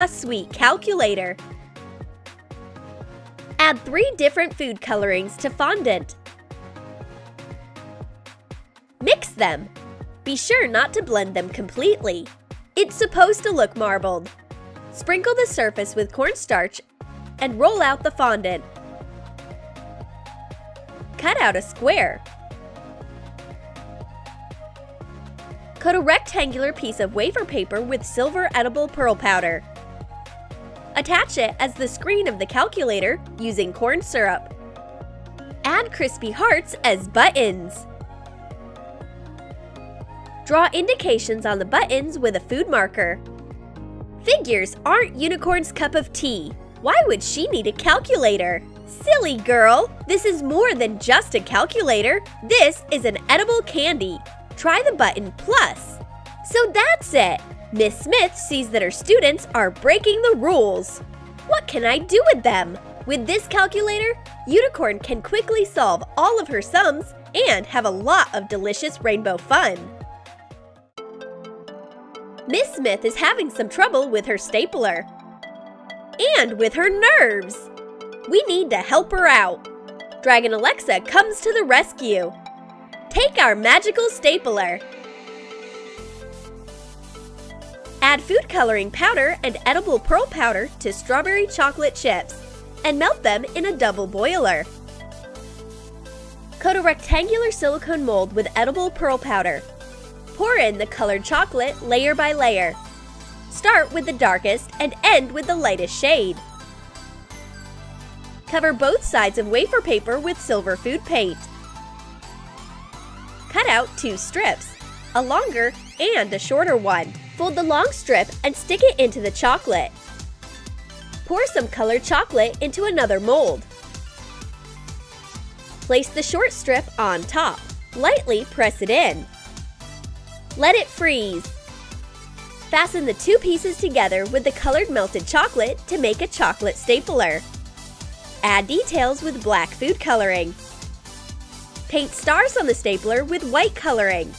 A sweet calculator. Add 3 different food colorings to fondant. Mix them. Be sure not to blend them completely. It's supposed to look marbled. Sprinkle the surface with cornstarch and roll out the fondant. Cut out a square. Coat a rectangular piece of wafer paper with silver edible pearl powder. Attach it as the screen of the calculator using corn syrup. Add crispy hearts as buttons. Draw indications on the buttons with a food marker. Figures aren't Unicorn's cup of tea. Why would she need a calculator? Silly girl! This is more than just a calculator. This is an edible candy. Try the button plus. So that's it! Miss Smith sees that her students are breaking the rules. What can I do with them? With this calculator, Unicorn can quickly solve all of her sums and have a lot of delicious rainbow fun. Miss Smith is having some trouble with her stapler and with her nerves. We need to help her out. Dragon Alexa comes to the rescue. Take our magical stapler. Add food coloring powder and edible pearl powder to strawberry chocolate chips and melt them in a double boiler. Coat a rectangular silicone mold with edible pearl powder. Pour in the colored chocolate layer by layer. Start with the darkest and end with the lightest shade. Cover both sides of wafer paper with silver food paint. Cut out 2 strips, a longer and a shorter one. Fold the long strip and stick it into the chocolate. Pour some colored chocolate into another mold. Place the short strip on top. Lightly press it in. Let it freeze. Fasten the 2 pieces together with the colored melted chocolate to make a chocolate stapler. Add details with black food coloring. Paint stars on the stapler with white coloring.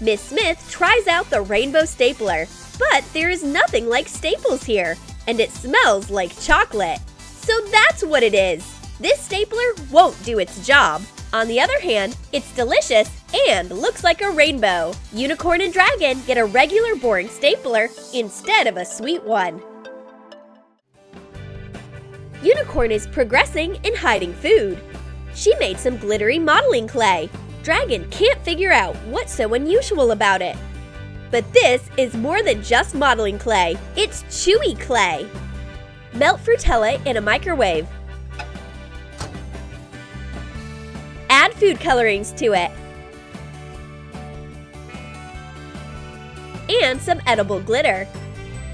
Miss Smith tries out the rainbow stapler, but there is nothing like staples here, and it smells like chocolate. So that's what it is. This stapler won't do its job. On the other hand, it's delicious and looks like a rainbow. Unicorn and Dragon get a regular boring stapler instead of a sweet one. Unicorn is progressing in hiding food. She made some glittery modeling clay. Dragon can't figure out what's so unusual about it. But this is more than just modeling clay. It's chewy clay. Melt Frutella in a microwave. Add food colorings to it. And some edible glitter.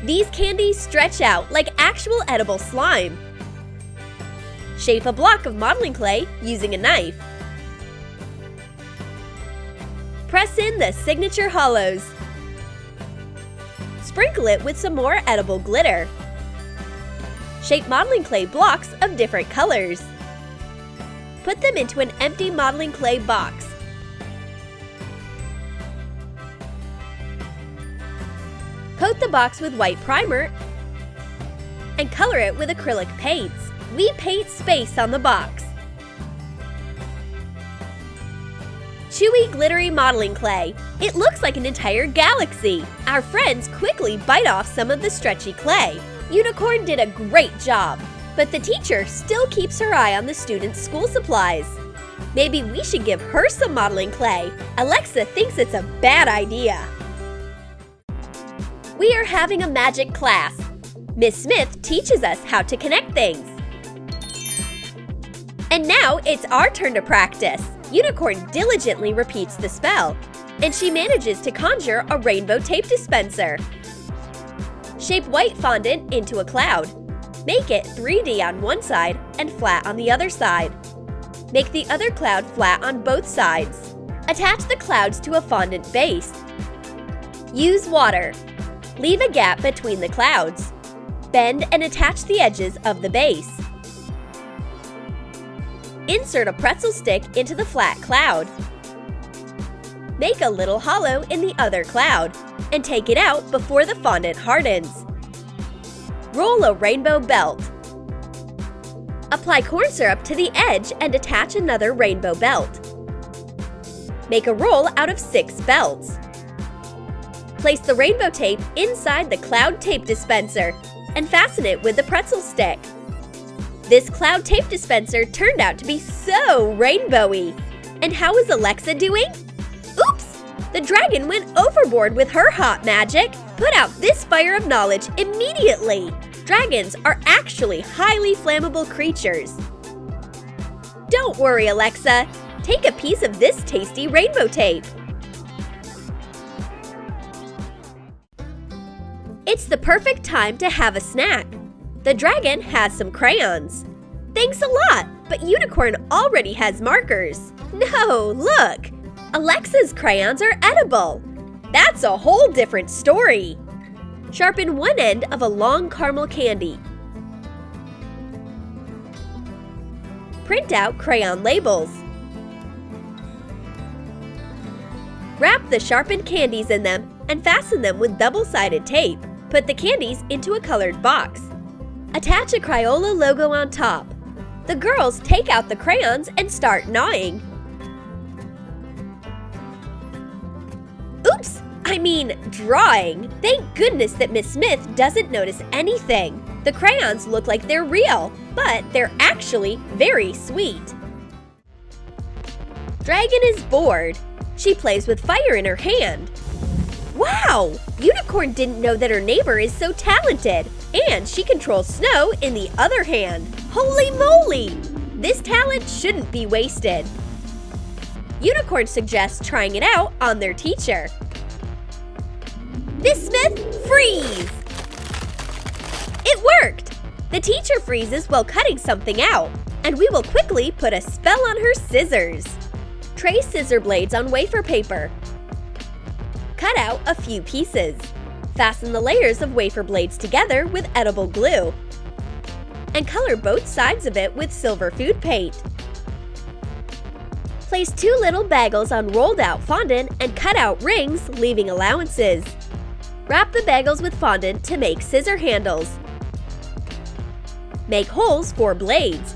These candies stretch out like actual edible slime. Shape a block of modeling clay using a knife. Press in the signature hollows. Sprinkle it with some more edible glitter. Shape modeling clay blocks of different colors. Put them into an empty modeling clay box. Coat the box with white primer and color it with acrylic paints. We paint space on the box. Chewy, glittery modeling clay. It looks like an entire galaxy. Our friends quickly bite off some of the stretchy clay. Unicorn did a great job, but the teacher still keeps her eye on the students' school supplies. Maybe we should give her some modeling clay. Alexa thinks it's a bad idea. We are having a magic class. Miss Smith teaches us how to connect things. And now it's our turn to practice. Unicorn diligently repeats the spell, and she manages to conjure a rainbow tape dispenser. Shape white fondant into a cloud. Make it 3D on one side and flat on the other side. Make the other cloud flat on both sides. Attach the clouds to a fondant base. Use water. Leave a gap between the clouds. Bend and attach the edges of the base. Insert a pretzel stick into the flat cloud. Make a little hollow in the other cloud and take it out before the fondant hardens. Roll a rainbow belt. Apply corn syrup to the edge and attach another rainbow belt. Make a roll out of 6 belts. Place the rainbow tape inside the cloud tape dispenser and fasten it with the pretzel stick. This cloud tape dispenser turned out to be so rainbowy. And how is Alexa doing? Oops! The dragon went overboard with her hot magic. Put out this fire of knowledge immediately. Dragons are actually highly flammable creatures. Don't worry, Alexa. Take a piece of this tasty rainbow tape. It's the perfect time to have a snack. The dragon has some crayons. Thanks a lot, but Unicorn already has markers. No, look! Alexa's crayons are edible. That's a whole different story. Sharpen one end of a long caramel candy. Print out crayon labels. Wrap the sharpened candies in them and fasten them with double-sided tape. Put the candies into a colored box. Attach a Crayola logo on top. The girls take out the crayons and start gnawing. Oops! I mean, drawing. Thank goodness that Miss Smith doesn't notice anything. The crayons look like they're real, but they're actually very sweet. Dragon is bored. She plays with fire in her hand. Wow! Unicorn didn't know that her neighbor is so talented, and she controls snow in the other hand. Holy moly! This talent shouldn't be wasted. Unicorn suggests trying it out on their teacher. Miss Smith, freeze! It worked! The teacher freezes while cutting something out, and we will quickly put a spell on her scissors. Trace scissor blades on wafer paper. Cut out a few pieces. Fasten the layers of wafer blades together with edible glue. And color both sides of it with silver food paint. Place 2 little bagels on rolled out fondant and cut out rings, leaving allowances. Wrap the bagels with fondant to make scissor handles. Make holes for blades.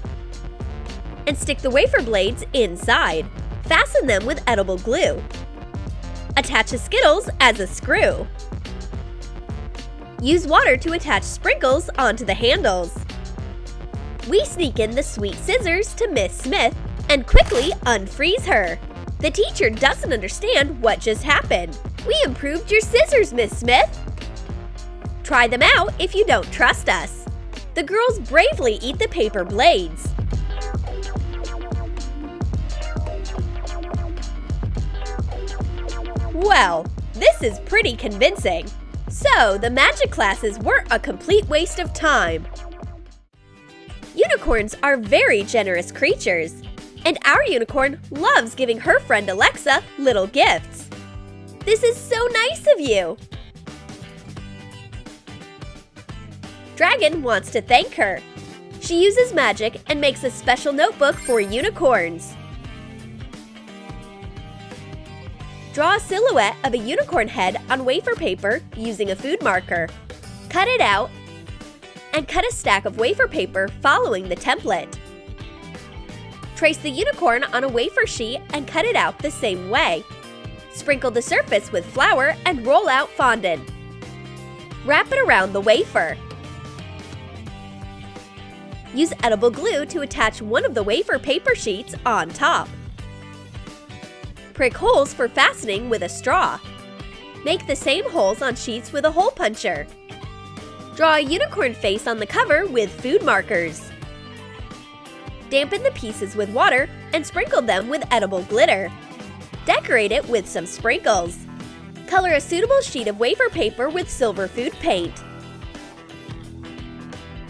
And stick the wafer blades inside. Fasten them with edible glue. Attach a Skittles as a screw. Use water to attach sprinkles onto the handles. We sneak in the sweet scissors to Miss Smith and quickly unfreeze her. The teacher doesn't understand what just happened. We improved your scissors, Miss Smith. Try them out if you don't trust us. The girls bravely eat the paper blades. Well, this is pretty convincing. So, the magic classes weren't a complete waste of time. Unicorns are very generous creatures, and our unicorn loves giving her friend Alexa little gifts. This is so nice of you! Dragon wants to thank her. She uses magic and makes a special notebook for unicorns. Draw a silhouette of a unicorn head on wafer paper using a food marker. Cut it out and cut a stack of wafer paper following the template. Trace the unicorn on a wafer sheet and cut it out the same way. Sprinkle the surface with flour and roll out fondant. Wrap it around the wafer. Use edible glue to attach one of the wafer paper sheets on top. Prick holes for fastening with a straw. Make the same holes on sheets with a hole puncher. Draw a unicorn face on the cover with food markers. Dampen the pieces with water and sprinkle them with edible glitter. Decorate it with some sprinkles. Color a suitable sheet of wafer paper with silver food paint.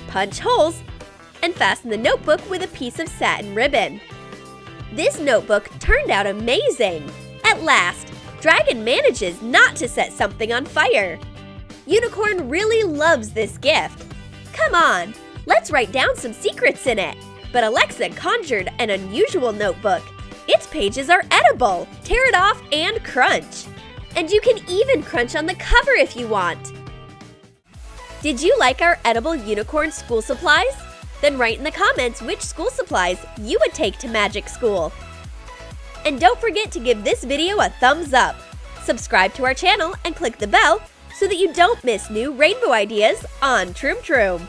Punch holes and fasten the notebook with a piece of satin ribbon. This notebook turned out amazing! At last, Dragon manages not to set something on fire. Unicorn really loves this gift. Come on, let's write down some secrets in it. But Alexa conjured an unusual notebook. Its pages are edible. Tear it off and crunch. And you can even crunch on the cover if you want. Did you like our edible unicorn school supplies? Then write in the comments which school supplies you would take to magic school. And don't forget to give this video a thumbs up. Subscribe to our channel and click the bell so that you don't miss new rainbow ideas on Troom Troom.